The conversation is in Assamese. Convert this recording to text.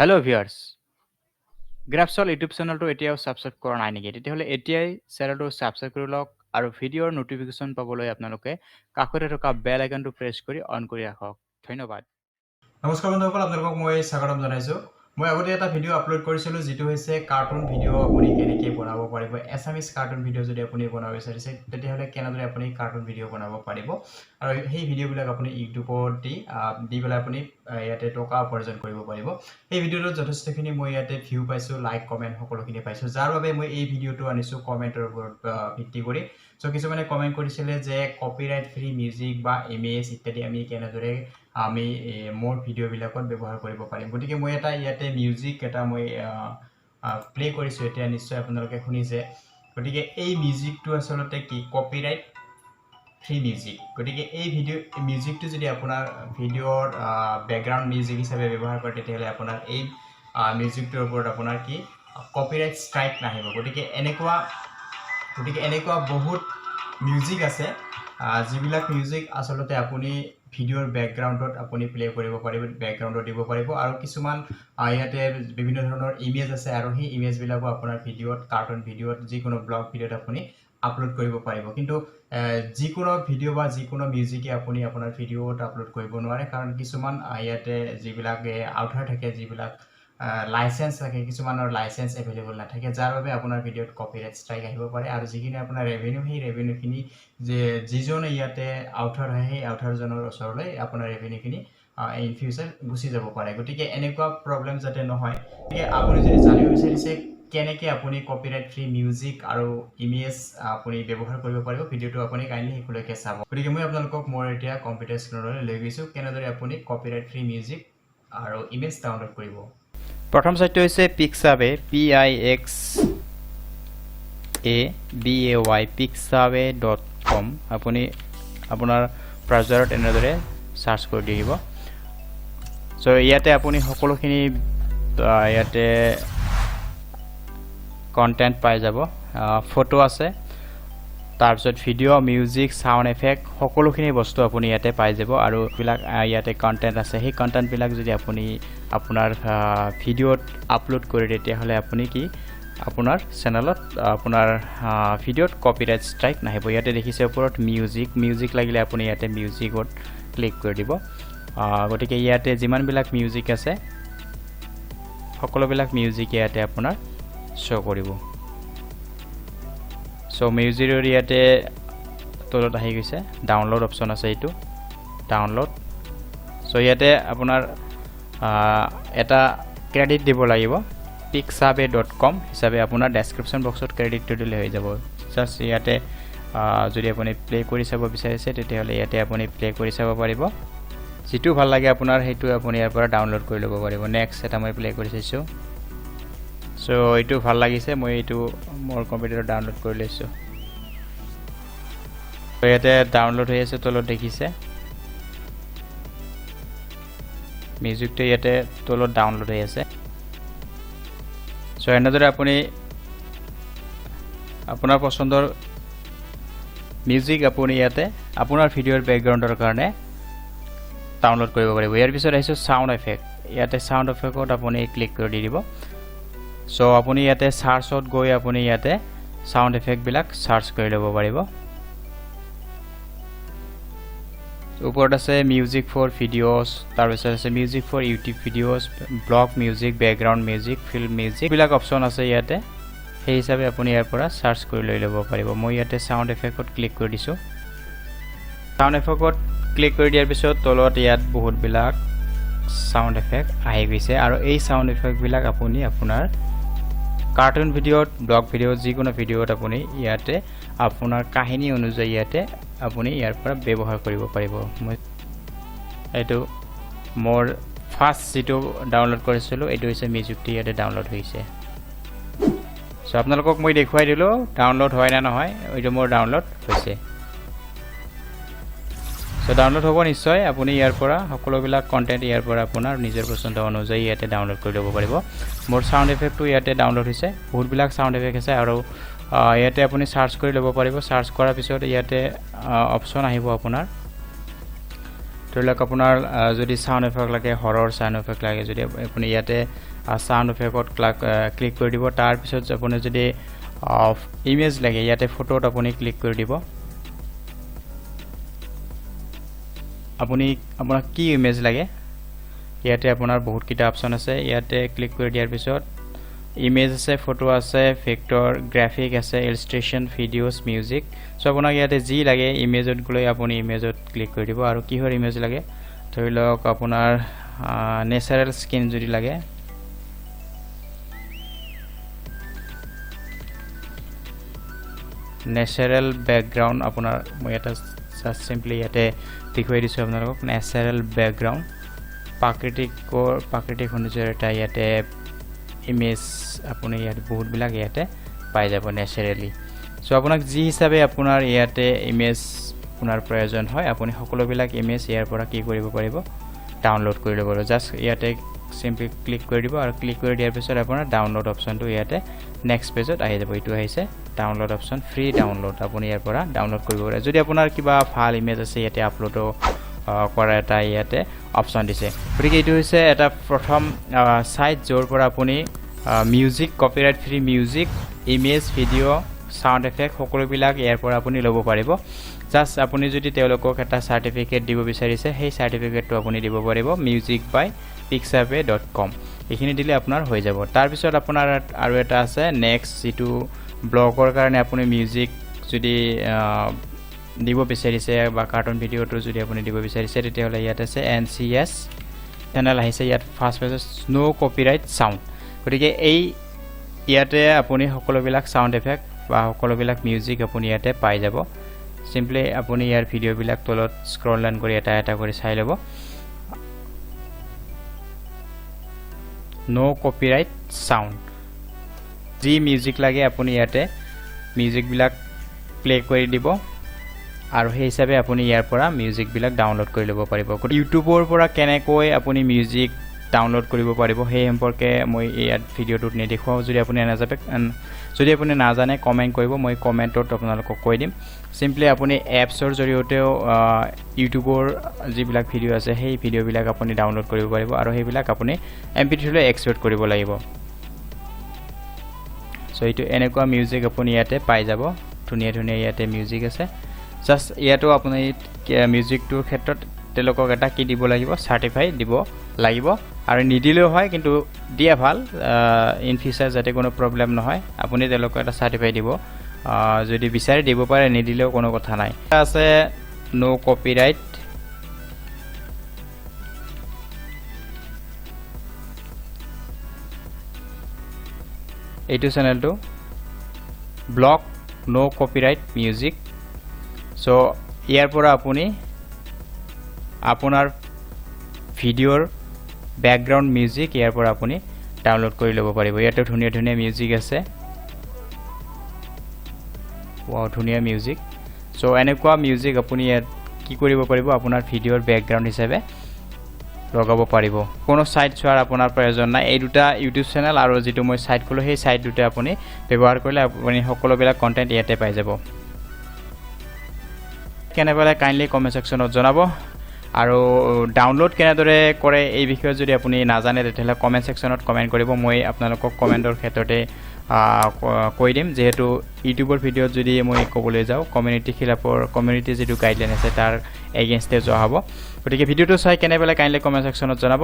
হেল্ল' ভিউয়াৰ্স গ্ৰাফছল ইউটিউব চেনেলটো এতিয়াও ছাবস্ক্ৰাইব কৰা নাই নেকি তেতিয়াহ'লে এতিয়াই চেনেলটো ছাবস্ক্ৰাইব কৰি লওক আৰু ভিডিঅ'ৰ নটিফিকেশ্যন পাবলৈ আপোনালোকে কাষতে থকা বেল আইকনটো প্ৰেছ কৰি অন কৰি ৰাখক ধন্যবাদ নমস্কাৰ বন্ধুসকল আপোনালোকক মই স্বাগতম জনাইছো মই আগতে এটা ভিডিঅ' আপলোড কৰিছিলো যেটো হৈছে কাৰ্টুন ভিডিঅ' আপুনি কেনেকৈ বনাব পাৰিব এছামিজ কাৰ্টুন ভিডিঅ' যদি আপুনি বনাব বিচাৰিছে তেতিয়াহ'লে কেনেদৰে আপুনি কাৰ্টুন ভিডিঅ' বনাব পাৰিব আৰু সেই ভিডিঅ'বিলাক আপুনি ইউটিউবত দি পেলাই আপুনি ইয়াতে টকা উপাৰ্জন কৰিব পাৰিব এই ভিডিঅ'টোত যথেষ্টখিনি মই ইয়াতে ভিউ পাইছো লাইক কমেন্ট সকলোখিনি পাইছো যাৰ বাবে মই এই ভিডিঅ'টো আনিছো কমেন্টৰ ওপৰত ভিত্তি কৰি সো কিছুমানে কমেন্ট কৰিছিলে যে কপিৰাইট ফ্ৰী মিউজিক বা ইমেজ ইত্যাদি আমি কেনেদৰে আমি মোৰ ভিডিঅ' বিলাকত ব্যৱহাৰ কৰিব পাৰিম গতিকে মই এটা ইয়াতে মিউজিক এটা মই প্লে কৰিছো এতিয়া নিশ্চয় আপোনালোকে শুনিছে গতিকে এই মিউজিকটো আসলতে কি কপিৰাইট ফ্ৰী মিউজিক গতিকে এই মিউজিকটো যদি আপোনাৰ ভিডিঅ'ৰ বেকগ্ৰাউণ্ড মিউজিক হিচাপে ব্যৱহাৰ কৰে তেতিয়াহ'লে আপোনাৰ এই মিউজিকটোৰ ওপৰত আপোনাৰ কি কপিৰাইট ষ্ট্ৰাইক নাহিব গতিকে এনেকুৱা বহুত মিউজিক আছে যিবিলাক মিউজিক আসলতে আপুনি ভিডিঅ'ৰ বেকগ্ৰাউণ্ডত আপুনি প্লে কৰিব পাৰিব বেকগ্ৰাউণ্ডত দিব পাৰিব আৰু কিছুমান ইয়াতে বিভিন্ন ধৰণৰ ইমেজ আছে আৰু সেই ইমেজবিলাকো আপোনাৰ ভিডিঅ'ত কাৰ্টুন ভিডিঅ'ত যিকোনো ব্লগ ভিডিঅ'ত আপুনি আপলোড কৰিব পাৰিব কিন্তু যিকোনো ভিডিঅ' বা যিকোনো মিউজিকে আপুনি আপোনাৰ ভিডিঅ'ত আপলোড কৰিব নোৱাৰে কাৰণ কিছুমান ইয়াতে যিবিলাক আউটাৰ থাকে যিবিলাক লাইসেন্স থাকে কিছুমানৰ লাইসেন্স এভেইলেবল নাথাকে যাৰ বাবে আপোনাৰ ভিডিঅ'ত কপিৰাইট ষ্ট্ৰাইক আহিব পাৰে আৰু যিখিনি আপোনাৰ ৰেভিনিউ সেই ৰেভিনিউখিনি যে যিজনে ইয়াতে আউটাৰ হয় সেই আউটাৰজনৰ ওচৰলৈ আপোনাৰ ৰেভিনিউখিনি ইন ফিউচাৰ গুচি যাব পাৰে গতিকে এনেকুৱা প্ৰবলেম যাতে নহয় গতিকে আপুনি যদি জানিব বিচাৰিছে কেনেকৈ আপুনি কপিৰাইট ফ্ৰী মিউজিক আৰু ইমেজ আপুনি ব্যৱহাৰ কৰিব পাৰিব ভিডিঅ'টো আপুনি কাইণ্ডলি শেষলৈকে চাব গতিকে মই আপোনালোকক মোৰ এতিয়া কম্পিউটাৰ স্ক্ৰীনলৈ লৈ গৈছোঁ কেনেদৰে আপুনি কপিৰাইট ফ্ৰী মিউজিক আৰু ইমেজ ডাউনলোড কৰিব প্ৰথম সাইটটো হৈছে Pixabay pixabay pixabay.com আপুনি আপোনাৰ ব্ৰাউজাৰত এনেদৰে সাৰ্চ কৰি দিব সো ইয়াতে আপুনি সকলোখিনি ইয়াতে কন্টেন্ট পাই যাব ফটো আছে তাৰপিছত ভিডিঅ' মিউজিক সাউন্ড এফেক্ট সকলোখিনি বস্তু আপুনি ইয়াতে পাই যাব আৰু বিলাক ইয়াতে কন্টেন্ট আছে সেই কন্টেন্ট বিলাক যদি আপুনি আপোনাৰ ভিডিঅ'ত আপলোড কৰে তেতিয়াহ'লে আপুনি কি আপোনাৰ চেনেলত আপোনাৰ ভিডিঅ'ত কপিৰাইট ষ্ট্ৰাইক নাহিব ইয়াতে দেখিছে ওপৰত মিউজিক লাগিলে আপুনি ইয়াতে মিউজিকত ক্লিক কৰি দিব গতিকে ইয়াতে যিমান বিলাক মিউজিক আছে সকলোবিলাক মিউজিক ইয়াতে আপোনাৰ শো কৰিব সো মিউজিকৰ ইয়াতে তলত আহি গৈছে ডাউনলোড অপচন আছে এইটো ডাউনলোড সো ইয়াতে আপোনাৰ এটা ক্ৰেডিট দিব লাগিব pixabay.com হিচাপে আপোনাৰ ডেসক্ৰিপচন বক্সত ক্ৰেডিটটো দিলে হৈ যাব জাস্ট ইয়াতে যদি আপুনি প্লে কৰি চাব বিচাৰিছে তেতিয়াহ'লে ইয়াতে আপুনি প্লে কৰি চাব পাৰিব যেটো ভাল লাগে আপোনাৰ হেতু আপুনি ইয়াৰ পৰা ডাউনলোড কৰি ল'ব পাৰিব নেক্সট এটা মই প্লে কৰি চাইছো সো এইটো ভাল লাগিছে মই এইটো মোৰ কম্পিউটাৰত ডাউনলোড কৰি লৈছো তো ইয়াতে ডাউনলোড হৈ আছে তলত দেখিছে মিউজিকটো ইয়াতে তলত ডাউনলোড হৈ আছে সো এনেদৰে আপুনি আপোনাৰ পছন্দৰ মিউজিক আপুনি ইয়াতে আপোনাৰ ভিডিঅ'ৰ বেকগ্ৰাউণ্ডৰ কাৰণে ডাউনলোড কৰিব পাৰিব ইয়াৰ পিছত আহিছে সাউন্ড এফেক্ট ইয়াতে সাউন্ড এফেক্টত আপুনি ক্লিক কৰি দিব সো আপুনি ইয়াতে সাৰ্চত গৈ আপুনি ইয়াতে সাউন্ড এফেক্ট বিলাক সাৰ্চ কৰি ল'ব পাৰিব ওপৰত আছে মিউজিক ফৰ ভিডিঅ'ছ তাৰপিছত আছে music for YouTube videos blog music background music film music বিলাক অপচন আছে ইয়াতে সেই হিচাপে আপুনি ইয়াৰ পৰা সাৰ্চ কৰি লৈ ল'ব পাৰিব মই ইয়াতে সাউন্ড এফেক্টত ক্লিক কৰি দিছো সাউন্ড এফেক্টত ক্লিক কৰি দিয়াৰ পিছত তলত ইয়াত বহুত বিলাক সাউন্ড এফেক্ট আহি গৈছে আৰু এই সাউন্ড এফেক্ট বিলাক আপুনি আপোনাৰ কাৰ্টুন ভিডিঅ'ত ব্লগ ভিডিঅ'ত যিকোনো ভিডিঅ'ত আপুনি ইয়াতে আপোনাৰ কাহিনী অনুযায়ী ইয়াতে আপুনি ইয়াৰ পৰা ব্যৱহাৰ কৰিব পাৰিব মই এটো মোৰ ফাৰ্স্ট যেটো ডাউনলোড কৰিছিলো এটো হৈছে মিউজিকটো ইয়াতে ডাউনলোড হৈছে সো আপোনালোকক মই দেখুৱাই দিলো ডাউনলোড হয় না নহয় এইটো মোৰ ডাউনলোড হৈছে সো ডাউনলোড হ'ব নিশ্চয় আপুনি ইয়াৰ পৰা সকলোবিলাক কন্টেন্ট ইয়াৰ পৰা আপোনাৰ নিজৰ পছন্দ অনুযায়ী ইয়াতে ডাউনলোড কৰি ল'ব পাৰিব মোৰ সাউন্ড এফেক্টটো ইয়াতে ডাউনলোড হৈছে বহুত বিলাক সাউন্ড এফেক্ট আছে আৰু ইয়াতে আপুনি সাৰ্চ কৰি ল'ব পাৰিব সাৰ্চ কৰাৰ পিছত ইয়াতে অপচন আহিব আপোনাৰ ধৰি লওক আপোনাৰ যদি সাউন্ড এফেক্ট লাগে হৰৰ সাউন্ড এফেক্ট লাগে যদি আপুনি ইয়াতে সাউন্ড এফেক্টত ক্লিক কৰি দিব তাৰ পিছত আপুনি যদি ইমেজ লাগে ইয়াতে ফটোত আপুনি ক্লিক কৰি দিব আপোনাক কি ইমেজ লাগে ইয়াতে আপোনাৰ বহুত কিটা অপচন আছে ইয়াতে ক্লিক কৰি দিয়াৰ পিছত ইমেজ আছে ফটো আছে ভেক্টৰ গ্ৰাফিক আছে ইলাস্ট্ৰেচন ভিডিওস মিউজিক সো আপোনাক ইয়াতে যি লাগে ইমেজত গলৈ আপুনি ইমেজত ক্লিক কৰি দিব আৰু কিহৰ ইমেজ লাগে ধৰি লওক আপোনাৰ নেচাৰেল স্কিন যদি লাগে নেচাৰেল ব্যাকগ্ৰাউণ্ড আপোনাৰ মই এটা জাস্ট সিম্পলি ইয়াতে দেখুৱাই দিছো আপোনালোকক নেচাৰেল ব্যাকগ্ৰাউণ্ড প্ৰাকৃতিক সৌন্দৰ্যৰ এটা ইয়াতে ইমেজ আপুনি ইয়াত বহুত বিলাক ইয়াতে পাই যাব নেচাৰেলি সো আপোনাক যি হিচাপে আপোনাৰ ইয়াতে ইমেজ আপোনাৰ প্ৰয়োজন হয় আপুনি সকলো বিলাক ইমেজ ইয়াৰ পৰা কি কৰিব পাৰিব ডাউনলোড কৰি ল'ব জাস্ট ইয়াতে সিম্পলি ক্লিক কৰি দিব আৰু ক্লিক কৰি দিয়াৰ পিছত আপোনাৰ ডাউনলোড অপচনটো ইয়াতে নেক্সট পেজত আহি যাব এইটো আহিছে ডাউনলোড অপচন ফ্ৰী ডাউনলোড আপুনি ইয়াৰ পৰা ডাউনলোড কৰিব পাৰে যদি আপোনাৰ কিবা ভাল ইমেজ আছে ইয়াতে আপলোডো কৰা এটা ইয়াতে অপচন দিছে গতিকে এইটো হৈছে এটা প্ৰথম সাইট যৰ পৰা আপুনি music copyright free music image video sound effect সকলো বিলাক ইয়াৰ পৰা আপুনি ল'ব পাৰিব জাস্ট আপুনি যদি তেওঁলোকক এটা সাৰ্টিফিকেট দিব বিচাৰিছে সেই সাৰ্টিফিকেটটো আপুনি দিব পাৰিব musicbypixabay.com এইখিনি দিলে আপোনাৰ হৈ যাব তাৰ পিছত আপোনাৰ আৰু এটা আছে নেক্সট যেটো ব্লগৰ কাৰণে আপুনি মিউজিক যদি দিব বিচাৰিছে বা কাৰ্টুন ভিডিওটো যদি আপুনি দিব বিচাৰিছে তেতিয়াহলে ইয়াত আছে NCS চেনেল আহিছে ইয়াত ফাৰ্স্ট পেজত নো কপিৰাইট সাউন্ড গতিকে এই ইয়াতে আপুনি সকলো বিলাক সাউন্ড এফেক্ট বা সকলো বিলাক মিউজিক আপুনি ইয়াতে পাই যাব সিম্পলি আপুনি ইয়াৰ ভিডিও বিলাক তলত স্ক্ৰল ডাউন কৰি এটা এটা কৰি চাই ল'ব নো কপিৰাইট সাউন্ড যি মিউজিক লাগে আপুনি ইয়াতে মিউজিক বিলাক প্লে কৰি দিব আৰু সেই হিচাপে আপুনি ইয়াৰ পৰা মিউজিক বিলাক ডাউনলোড কৰি ল'ব পাৰিব ইউটিউবৰ পৰা কেনেকৈ আপুনি মিউজিক ডাউনলোড কৰিব পাৰিব সেই সম্পৰ্কে মই ইয়াত ভিডিওটোত নেদেখুৱাও যদি আপুনি নাজানে কমেন্ট কৰিব মই কমেন্টত আপোনালোকক কৈ দিম সিম্পলি আপুনি এপছৰ জৰিয়তেও ইউটিউবৰ যিবিলাক ভিডিও আছে সেই ভিডিও বিলাক আপুনি ডাউনলোড কৰিব পাৰিব আৰু সেইবিলাক আপুনি MP3 লৈ এক্সপোৰ্ট কৰিব লাগিব সো এইটো এনেকুৱা মিউজিক আপুনি ইয়াতে পাই যাব ধুনীয়া ধুনীয়া ইয়াতে মিউজিক আছে জাস্ট ইয়াতো আপুনি মিউজিকটোৰ ক্ষেত্ৰত তেওঁলোকক এটা কি দিব লাগিব সাৰ্টিফাই দিব লাগিব আৰু নিদিলেও হয় কিন্তু দিয়া ভাল ইন ফিউচাৰ যাতে কোনো প্ৰবলেম নহয় আপুনি তেওঁলোকক এটা সাৰ্টিফাই দিব যদি বিচাৰি দিব পাৰে নিদিলেও কোনো কথা নাই আছে নো কপিৰাইট এইটো চেনেলটো ব্লগ নো কপিৰাইট মিউজিক সো ইয়াৰ পৰা আপুনি আপোনাৰ ভিডিওৰ ব্যাকগ্ৰাউণ্ড মিউজিক ইয়াৰ পৰা আপুনি ডাউনলোড কৰি ল'ব পাৰিব ইয়াতে ধুনীয়া ধুনীয়া মিউজিক আছে ওয়াও ধুনীয়া মিউজিক সো এনেকুৱা মিউজিক আপুনি ইয়াত কি কৰিব পাৰিব আপোনাৰ ভিডিওৰ ব্যাকগ্ৰাউণ্ড হিচাপে লগাব পাৰিব কোনো সাইট চোৱাৰ আপোনাৰ প্ৰয়োজন নাই এই দুটা ইউটিউব চেনেল আৰু যেটো মই সাইট কলো সেই সাইট দুটা আপুনি ব্যৱহাৰ কৰিলে আপুনি সকলো বিলাক কন্টেন্ট ইয়াতে পাই যাব কেনেবালে কাইন্ডলি কমেন্ট সেকশনত জনাব আৰু ডাউনলোড কেনেদৰে কৰে এই বিষয়ে যদি আপুনি নাজানে তেতিয়াহলে কমেন্ট সেকশনত কমেন্ট কৰিব মই আপোনালোকক কমেন্টৰ ক্ষেত্ৰতে কৈ দিম যেহেতু ইউটিউবৰ ভিডিওত যদি মই ক'বলৈ যাও কমিউনিটি খিলাফৰ কমিউনিটি যেটো গাইডলাইন আছে তাৰ এগেইনষ্টে যোৱা হ'ব গতিকে ভিডিওটো চাই কেনেবালে কাইন্ডলি কমেন্ট সেকশনত জনাব